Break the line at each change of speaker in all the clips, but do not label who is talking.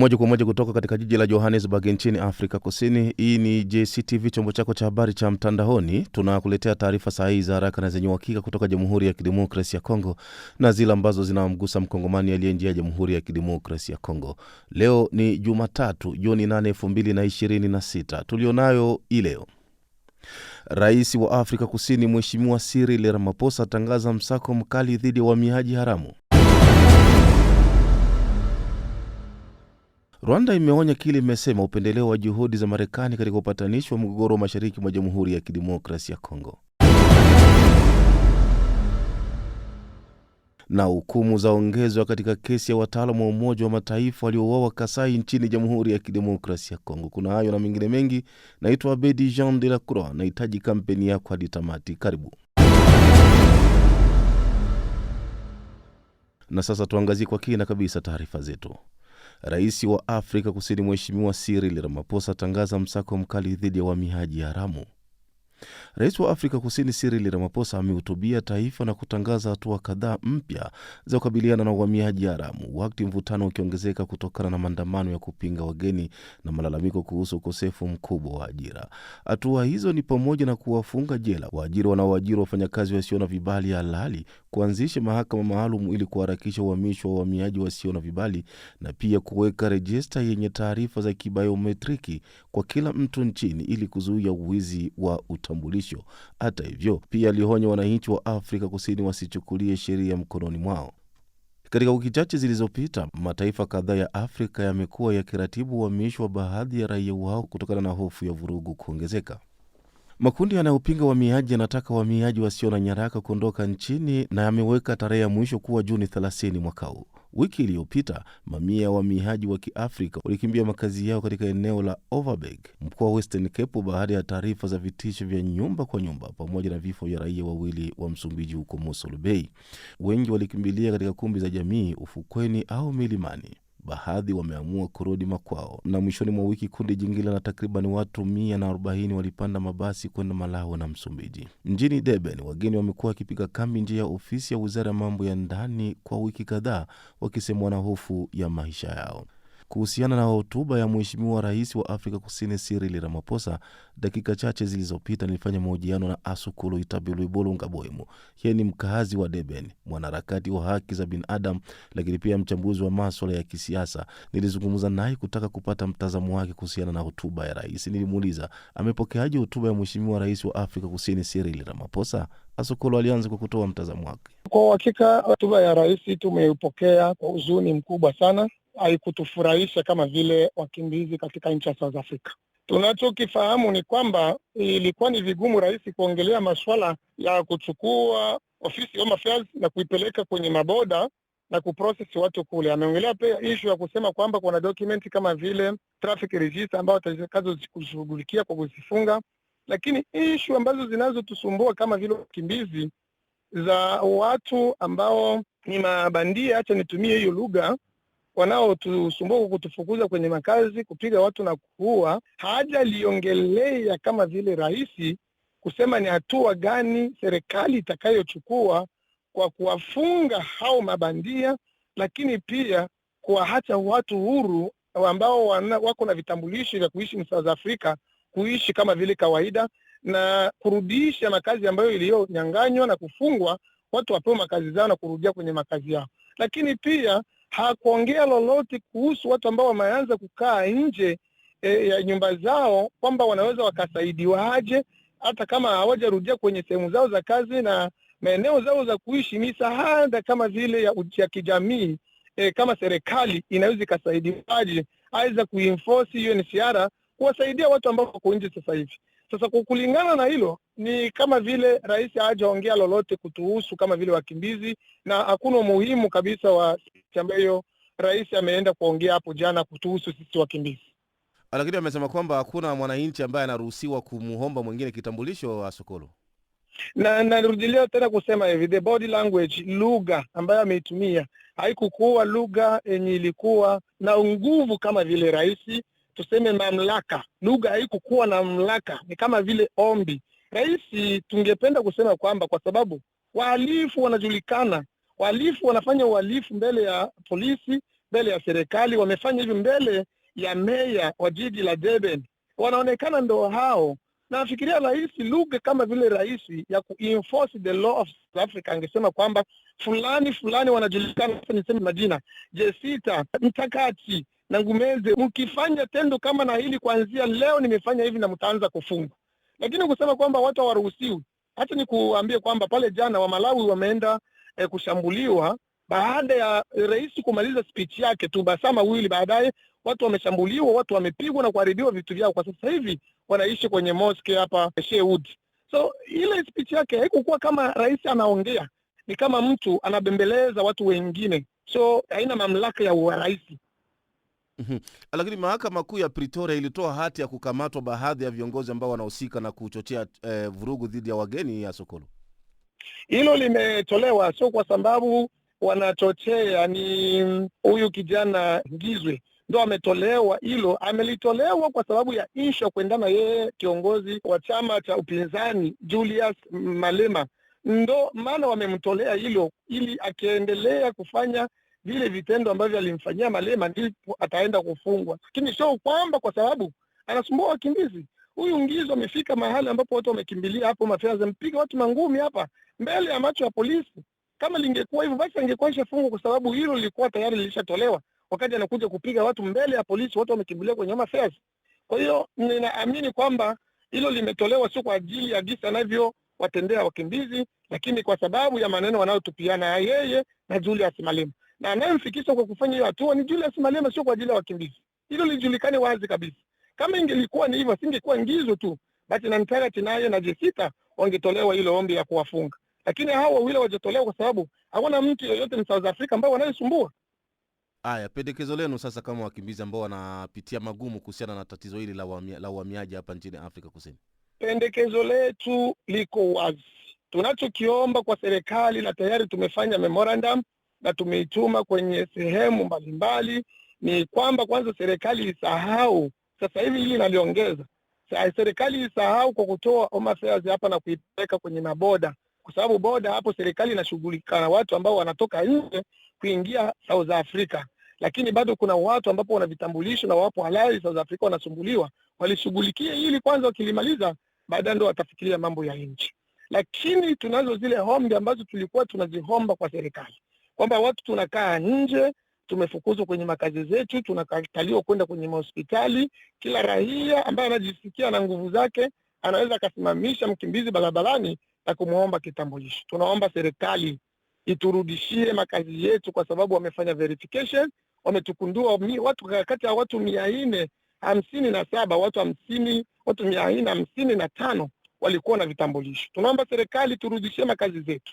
Moja kwa moja kutoka katika jiji la Johannesburg nchini Afrika Kusini. Hii ni JCTV, chombo chako cha habari cha mtandaoni. Tunakuletea taarifa sahihi za haraka na zenye uhakika kutoka Jamhuri ya Kidemokrasia ya Kongo na zile ambazo zinamgusa mkongomani aliye nje ya Jamhuri ya Kidemokrasia ya Kongo. Leo ni Jumatatu, Juni 8, 2026. Tulionayo hii leo. Rais wa Afrika Kusini Mheshimiwa Cyril Ramaphosa atangaza msako mkali dhidi ya wahamiaji haramu. Rwanda imeonya kile imesema upendeleo wa juhudi za Marekani katika upatanishi wa mgogoro wa mashariki mwa Jamhuri ya Kidemokrasia ya Kongo. Na hukumu zaongezwa katika kesi ya wataalamu wa Umoja wa Mataifa waliouawa Kasai nchini Jamhuri ya Kidemokrasia ya Kongo. Kuna hayo na mengine mengi. Naitwa Abedi Jean de la Croix. Nahitaji kampeni yako hadi tamati. Karibu. Na sasa tuangazie kwa kina kabisa taarifa zetu. Rais wa Afrika Kusini Mheshimiwa Cyril Ramaphosa tangaza msako mkali dhidi ya wahamiaji haramu. Rais wa Afrika Kusini Cyril Ramaphosa amehutubia taifa na kutangaza hatua kadhaa mpya za kukabiliana na uhamiaji haramu, wakati mvutano ukiongezeka kutokana na maandamano ya kupinga wageni na malalamiko kuhusu ukosefu mkubwa wa ajira. Hatua hizo ni pamoja na kuwafunga jela waajiri wanaoajiri wafanyakazi wasio na vibali halali, kuanzisha mahakama maalum ili kuharakisha uhamisho wa wahamiaji wasio na vibali, na pia kuweka rejista yenye taarifa za kibiometriki kwa kila mtu nchini ili kuzuia uwizi wa utambulisho. Hata hivyo, pia alionya wananchi wa Afrika Kusini wasichukulie sheria mkononi mwao. Katika wiki chache zilizopita, mataifa kadhaa ya Afrika yamekuwa yakiratibu uhamisho wa baadhi ya raia wao kutokana na hofu ya vurugu kuongezeka. Makundi yanayopinga wahamiaji yanataka wahamiaji wasio na nyaraka kuondoka nchini na yameweka tarehe ya mwisho kuwa Juni 30 mwaka huu. Wiki iliyopita, mamia ya wahamiaji wa Kiafrika walikimbia makazi yao katika eneo la Overberg, mkoa wa Western Cape, baada ya taarifa za vitisho vya nyumba kwa nyumba pamoja na vifo vya raia wawili wa Msumbiji huko Mossel Bay. Wengi walikimbilia katika kumbi za jamii, ufukweni au milimani. Baadhi wameamua kurudi makwao. Na mwishoni mwa wiki kundi jingine na takriban watu 140 walipanda mabasi kwenda Malawi na Msumbiji. Mjini Durban, wageni wamekuwa wakipiga kambi nje ya ofisi ya Wizara ya Mambo ya Ndani kwa wiki kadhaa, wakisema wana hofu ya maisha yao. Kuhusiana na hotuba ya Mheshimiwa Rais wa Afrika Kusini Cyril Ramaphosa, dakika chache zilizopita nilifanya mahojiano na Asukulu Itabilwibolo Ngaboyemo. Yeye ni mkazi wa Durban, mwanaharakati wa haki za binadamu, lakini pia mchambuzi wa masuala ya kisiasa. Nilizungumza naye kutaka kupata mtazamo wake kuhusiana na hotuba ya rais. Nilimuuliza amepokeaje hotuba ya Mheshimiwa Rais wa Afrika Kusini Cyril Ramaphosa. Asukulu alianza kwa kutoa mtazamo wake.
Kwa hakika hotuba ya rais tumeipokea kwa huzuni mkubwa sana. Haikutufurahisha kama vile wakimbizi katika nchi ya South Africa. Tunachokifahamu ni kwamba ilikuwa ni vigumu rais kuongelea masuala ya kuchukua ofisi Home Affairs na kuipeleka kwenye maboda na kuprocess watu kule. Ameongelea pia issue ya kusema kwamba kuna document kama vile traffic register ambao atakazo kushughulikia kwa kuzifunga, lakini issue ambazo zinazotusumbua kama vile wakimbizi za watu ambao ni mabandia, acha nitumie hiyo lugha, wanaotusumbua kutufukuza kwenye makazi, kupiga watu na kuua, hajaliongelea kama vile rais kusema ni hatua gani serikali itakayochukua kwa kuwafunga hao mabandia, lakini pia kuwaacha watu huru ambao wako na vitambulisho vya kuishi South Africa kuishi kama vile kawaida, na kurudisha makazi ambayo iliyonyang'anywa na kufungwa, watu wapewe makazi zao na kurudia kwenye makazi yao. Lakini pia hakuongea lolote kuhusu watu ambao wameanza kukaa nje ya nyumba zao, kwamba wanaweza wakasaidiwa aje hata kama hawajarudia kwenye sehemu zao za kazi na maeneo zao za kuishi. Misaada kama vile ya kijamii kama serikali inaweza ikasaidiwa aje, aidha kuenforce UNHCR kuwasaidia watu ambao wako nje sasa hivi. Sasa kulingana na hilo, ni kama vile rais hajaongea lolote kutuhusu kama vile wakimbizi, na hakuna umuhimu kabisa wa ambayo rais ameenda kuongea hapo jana kutuhusu sisi wakimbizi.
Lakini amesema kwamba hakuna mwananchi ambaye anaruhusiwa kumuomba mwingine kitambulisho wa Sokolo.
Na narudia tena kusema hivi, the body language, lugha ambayo ameitumia haikuwa lugha yenye ilikuwa na nguvu kama vile rais. Tuseme mamlaka, lugha haikuwa na mamlaka, ni kama vile ombi. Rais tungependa kusema kwamba kwa sababu wahalifu wanajulikana, wahalifu wanafanya uhalifu mbele ya polisi, mbele ya serikali, wamefanya hivi mbele ya meya wa jiji la Durban. Wanaonekana ndo hao. Nafikiria rais lugha kama vile rais ya kuenforce the law of South Africa angesema kwamba fulani fulani wanajulikana, niseme majina, Jesita Mtakati na Ngumeze, mkifanya tendo kama na hili kuanzia leo nimefanya hivi na mtaanza kufungwa. Lakini kusema kwamba watu hawaruhusiwi, hata ni kuambia kwamba pale jana wa Malawi wameenda kushambuliwa baada ya rais kumaliza speech yake tu masaa mawili baadaye watu wameshambuliwa, watu wamepigwa na kuharibiwa vitu vyao. Kwa sasa hivi wanaishi kwenye mosque hapa Shewood. So ile speech yake haikuwa kama rais anaongea, ni kama mtu anabembeleza watu wengine, so haina mamlaka ya urais.
Lakini mahakama kuu ya Pretoria ilitoa hati ya kukamatwa baadhi ya viongozi ambao wanahusika na kuchochea vurugu dhidi ya wageni ya Sokolo.
Hilo limetolewa sio kwa sababu wanachochea, ni huyu kijana Ngizwe ndo ametolewa. Hilo amelitolewa kwa sababu ya isha kuendana yeye kiongozi wa chama cha upinzani Julius Malema, ndo maana wamemtolea hilo, ili akiendelea kufanya vile vitendo ambavyo alimfanyia Malema ndipo ataenda kufungwa. Lakini sio kwamba kwa sababu anasumbua wakimbizi. Huyu Ngizwe amefika mahali ambapo watu wamekimbilia hapo Mafeazi, mpiga watu mangumi hapa mbele ya macho ya polisi. Kama lingekuwa hivyo basi angekuwa ishafungwa, kwa sababu hilo lilikuwa tayari lilishatolewa wakati anakuja kupiga watu mbele ya polisi, watu wamekimbilia kwenye Mafeazi. Kwa hiyo ninaamini kwamba hilo limetolewa sio kwa ajili ya jinsi anavyowatendea wakimbizi, lakini kwa sababu ya maneno wanayotupiana yeye na Julius Malema, na anayemfikisha kwa kufanya hiyo hatua ni Julius Malema, sio kwa ajili ya wakimbizi. Hilo lijulikane wazi kabisa. Kama ingelikuwa ni hivyo, singekuwa Ngizwe tu, basi na Mtakati naye na Jesita wangetolewa hilo ombi ya kuwafunga. Lakini hao wawili hawajatolewa kwa sababu hawana mtu yoyote ni South Africa ambao wanayesumbua.
Haya, pendekezo lenu sasa kama wakimbizi ambao wanapitia magumu kuhusiana na tatizo hili la uhamiaji hapa nchini Afrika Kusini.
Pendekezo letu liko wazi. Tunachokiomba kwa serikali, na tayari tumefanya memorandum na tumeituma kwenye sehemu mbalimbali, ni kwamba kwanza serikali isahau sasa hivi hili naliongeza. Serikali isahau kwa kutoa Home Affairs hapa na kuipeleka kwenye maboda, kwa sababu boda hapo serikali inashughulika na watu ambao wanatoka nje kuingia South Africa, lakini bado kuna watu ambapo wana vitambulisho na wapo halali South Africa wanasumbuliwa. Walishughulikia hili kwanza, wakilimaliza baadaye ndio watafikiria mambo ya nchi. Lakini tunazo zile hombi ambazo tulikuwa tunazihomba kwa serikali, kwamba watu tunakaa nje, tumefukuzwa kwenye makazi zetu, tunakataliwa kwenda kwenye hospitali. Kila raia ambaye anajisikia na nguvu zake anaweza akasimamisha mkimbizi barabarani na kumuomba kitambulisho. Tunaomba serikali iturudishie makazi yetu, kwa sababu wamefanya verification, wametukundua watu kati ya watu 457 watu 455 walikuwa na vitambulisho. Tunaomba serikali turudishie makazi zetu.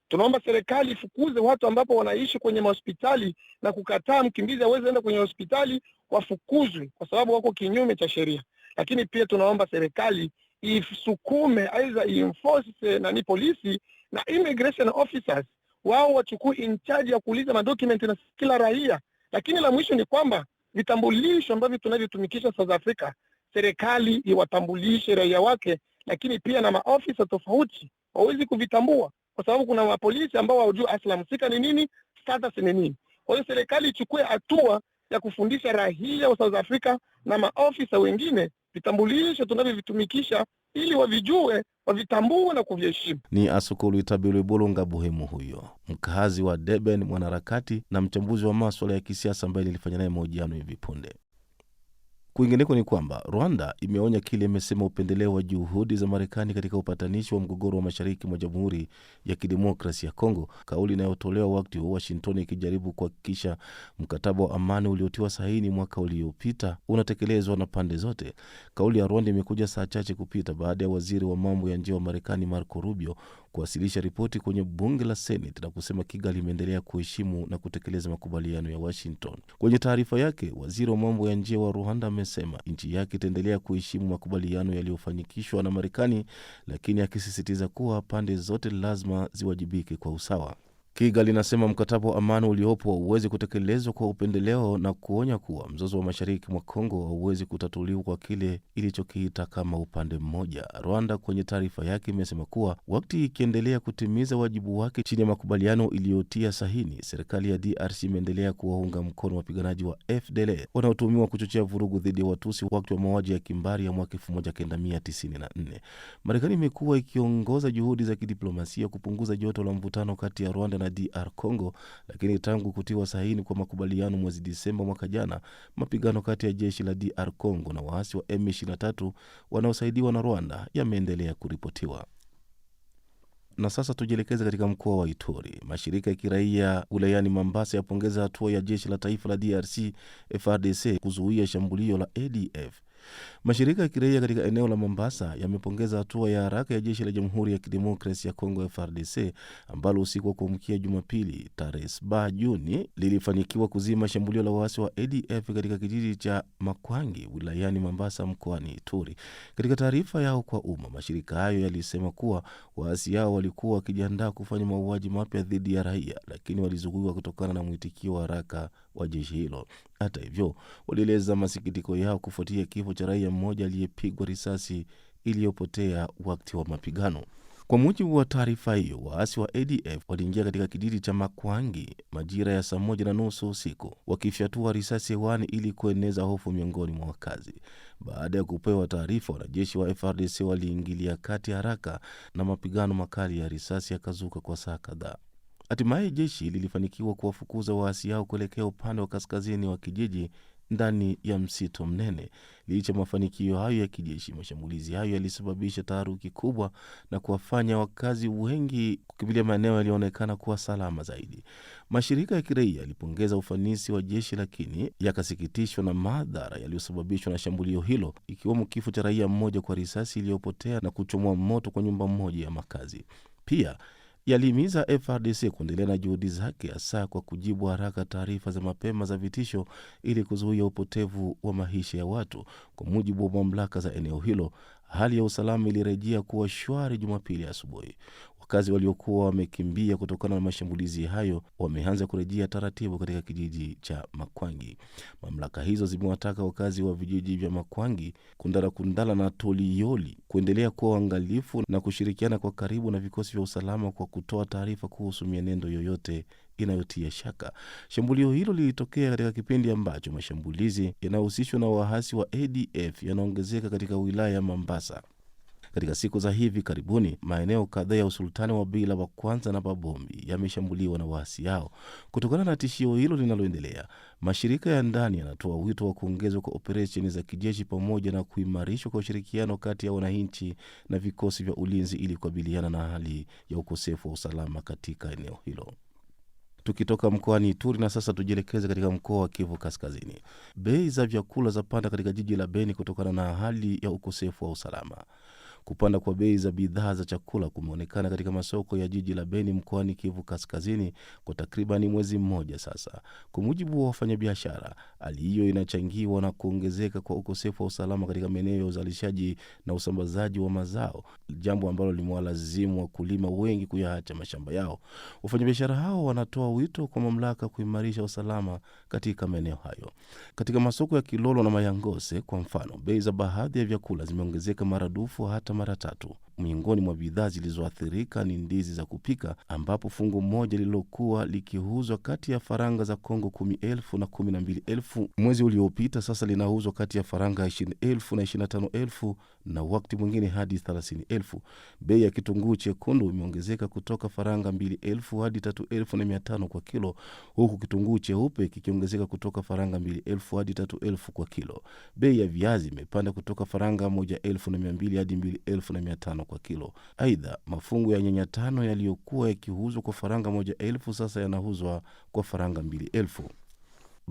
Tunaomba serikali ifukuze watu ambapo wanaishi kwenye hospitali na kukataa mkimbizi aweze enda kwenye hospitali, wafukuzwe kwa sababu wako kinyume cha sheria. Lakini pia tunaomba serikali isukume aidha ienforce na polisi na immigration officers, wao wachukue in charge ya kuuliza madocument na kila raia. Lakini la mwisho ni kwamba vitambulisho ambavyo tunavyotumikisha South Africa, serikali iwatambulishe raia wake, lakini pia na maofisa tofauti wawezi kuvitambua, kwa sababu kuna mapolisi ambao hawajui asla msika ni nini, status ni nini. Kwa hiyo serikali ichukue hatua ya kufundisha raia wa South Africa na maofisa wengine vitambulisho tunavyovitumikisha, ili wavijue, wavitambue na kuviheshimu.
Ni Asokolo Itabelwe Bolonga Bohemo, huyo mkazi wa Durban, mwanaharakati na mchambuzi wa masuala ya kisiasa ambaye nilifanya naye mahojiano hivi punde. Kwingineko ni kwamba Rwanda imeonya kile imesema upendeleo wa juhudi za Marekani katika upatanishi wa mgogoro wa mashariki mwa Jamhuri ya Kidemokrasia ya Kongo, kauli inayotolewa wakati wa Washington ikijaribu kuhakikisha mkataba wa amani uliotiwa sahihi mwaka uliopita unatekelezwa na pande zote. Kauli ya Rwanda imekuja saa chache kupita baada ya waziri wa mambo ya nje wa Marekani Marco Rubio kuwasilisha ripoti kwenye bunge la Senate na kusema Kigali imeendelea kuheshimu na kutekeleza makubaliano ya Washington. Kwenye taarifa yake, waziri wa mambo ya nje wa Rwanda amesema nchi yake itaendelea kuheshimu makubaliano yaliyofanikishwa na Marekani, lakini akisisitiza kuwa pande zote lazima ziwajibike kwa usawa. Kigali inasema mkataba wa amani uliopo hauwezi kutekelezwa kwa upendeleo na kuonya kuwa mzozo wa mashariki mwa Kongo hauwezi kutatuliwa kwa kile ilichokiita kama upande mmoja. Rwanda kwenye taarifa yake imesema kuwa wakati ikiendelea kutimiza wajibu wake chini ya makubaliano iliyotia sahini, serikali ya DRC imeendelea kuwaunga mkono wapiganaji wa FDLR wanaotumiwa kuchochea vurugu dhidi ya Watusi wakati wa mauaji ya kimbari ya mwaka 1994. Marekani imekuwa ikiongoza juhudi za kidiplomasia kupunguza joto la mvutano kati ya Rwanda na DR Congo, lakini tangu kutiwa sahini kwa makubaliano mwezi Disemba mwaka jana, mapigano kati ya jeshi la DR Congo na waasi wa M23 wanaosaidiwa na Rwanda yameendelea kuripotiwa. Na sasa tujielekeze katika mkoa wa Ituri. Mashirika ya kiraia wilayani Mambasa yapongeza hatua ya jeshi la taifa la DRC FARDC kuzuia shambulio la ADF. Mashirika ya kiraia katika eneo la Mombasa yamepongeza hatua ya haraka ya jeshi la Jamhuri ya Kidemokrasia ya Kongo FARDC ambalo usiku wa kuamkia Jumapili tarehe 7 Juni lilifanikiwa kuzima shambulio la waasi wa ADF katika kijiji cha Makwangi wilayani Mombasa mkoani Ituri. Katika taarifa yao kwa umma, mashirika hayo yalisema kuwa waasi hao walikuwa wakijiandaa kufanya mauaji mapya dhidi ya raia, lakini walizuiwa kutokana na mwitikio wa haraka wa jeshi hilo. Hata hivyo, walieleza masikitiko yao kufuatia kifo cha raia mmoja aliyepigwa risasi iliyopotea wakati wa mapigano. Kwa mujibu wa taarifa hiyo, waasi wa ADF waliingia katika kijiji cha Makwangi majira ya saa 1:30 usiku, wakifyatua risasi hewani ili kueneza hofu miongoni mwa wakazi. Baada ya kupewa taarifa, wanajeshi wa FARDC waliingilia kati haraka na mapigano makali ya risasi yakazuka kwa saa kadhaa. Hatimaye jeshi lilifanikiwa kuwafukuza waasi hao kuelekea upande wa kaskazini wa kijiji ndani ya msitu mnene. Licha mafanikio hayo ya kijeshi, mashambulizi hayo yalisababisha taharuki kubwa na kuwafanya wakazi wengi kukimbilia maeneo yaliyoonekana kuwa salama zaidi. Mashirika ya kiraia yalipongeza ufanisi wa jeshi, lakini yakasikitishwa na madhara yaliyosababishwa na shambulio hilo, ikiwemo kifo cha raia mmoja kwa risasi iliyopotea na kuchomwa moto kwa nyumba moja ya makazi. Pia yalihimiza FARDC kuendelea na juhudi zake, hasa kwa kujibu haraka taarifa za mapema za vitisho ili kuzuia upotevu wa maisha ya watu. Kwa mujibu wa mamlaka za eneo hilo, hali ya usalama ilirejea kuwa shwari Jumapili asubuhi. Wakazi waliokuwa wamekimbia kutokana na mashambulizi hayo wameanza kurejea taratibu katika kijiji cha Makwangi. Mamlaka hizo zimewataka wakazi wa vijiji vya Makwangi, Kundala na Toliyoli kuendelea kuwa waangalifu na kushirikiana kwa karibu na vikosi vya usalama kwa kutoa taarifa kuhusu mienendo yoyote inayotia shaka. Shambulio hilo lilitokea katika kipindi ambacho mashambulizi yanayohusishwa na waasi wa ADF yanaongezeka katika wilaya ya Mombasa. Katika siku za hivi karibuni, maeneo kadhaa ya usultani wa Bila wa Kwanza na Babombi yameshambuliwa na waasi hao. Kutokana na tishio hilo linaloendelea, mashirika ya ndani yanatoa wito wa kuongezwa kwa operesheni za kijeshi pamoja na kuimarishwa kwa ushirikiano kati ya wananchi na vikosi vya ulinzi ili kukabiliana na hali ya ukosefu wa usalama katika eneo hilo. Tukitoka mkoani Ituri na sasa tujielekeze katika mkoa wa Kivu Kaskazini. Bei za vyakula zapanda katika jiji la Beni kutokana na hali ya ukosefu wa usalama. Kupanda kwa bei za bidhaa za chakula kumeonekana katika masoko ya jiji la Beni mkoani Kivu Kaskazini kwa takribani mwezi mmoja sasa. Kwa mujibu wa wafanyabiashara, hali hiyo inachangiwa na kuongezeka kwa ukosefu wa usalama katika maeneo ya uzalishaji na usambazaji wa mazao, jambo ambalo limewalazimu wakulima wengi kuyaacha mashamba yao. Wafanyabiashara hao wanatoa wito kwa mamlaka kuimarisha usalama katika maeneo hayo. Katika masoko ya Kilolo na Mayangose kwa mfano, bei za baadhi ya vyakula zimeongezeka maradufu hata mara 3. Miongoni mwa bidhaa zilizoathirika ni ndizi za kupika, ambapo fungu moja lililokuwa likiuzwa kati ya faranga za Kongo 10,000 na 12,000 mwezi uliopita sasa linauzwa kati ya faranga 20,000 na 25,000 na wakati mwingine hadi 30,000. Bei ya kitunguu chekundu imeongezeka kutoka faranga 2,000 hadi 3,500 kwa kilo, huku kitunguu cheupe kikiongezeka kutoka faranga 2,000 hadi 3,000 kwa kilo. Bei ya viazi imepanda kutoka faranga 1,200 hadi 2,500 kwa kilo. Aidha, mafungu ya nyanya 5 yaliyokuwa yakiuzwa kwa faranga 1,000 sasa yanauzwa kwa faranga 2,000.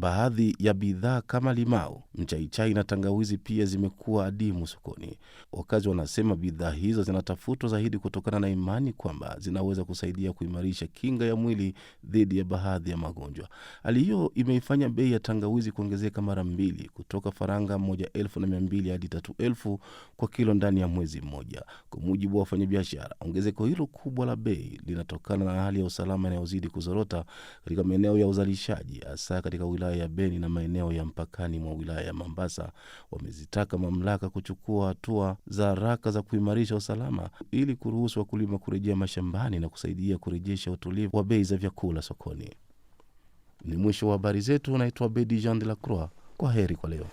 Baadhi ya bidhaa kama limau, mchaichai na tangawizi pia zimekuwa adimu sokoni. Wakazi wanasema bidhaa hizo zinatafutwa zaidi kutokana na imani kwamba zinaweza kusaidia kuimarisha kinga ya mwili dhidi ya baadhi ya magonjwa. Hali hiyo imeifanya bei ya tangawizi kuongezeka mara 2 kutoka faranga 1,200 hadi 3,000 kwa kilo ndani ya mwezi mmoja. Kwa mujibu wa wafanyabiashara, ongezeko hilo kubwa la bei linatokana na hali ya usalama inayozidi kuzorota katika maeneo ya uzalishaji, hasa katika wilaya ya Beni na maeneo ya mpakani mwa wilaya ya Mombasa. Wamezitaka mamlaka kuchukua hatua za haraka za kuimarisha usalama ili kuruhusu wakulima kurejea mashambani na kusaidia kurejesha utulivu wa bei za vyakula sokoni. Ni mwisho wa habari zetu. Naitwa Bedi Jean de la Croix. Kwa heri kwa leo.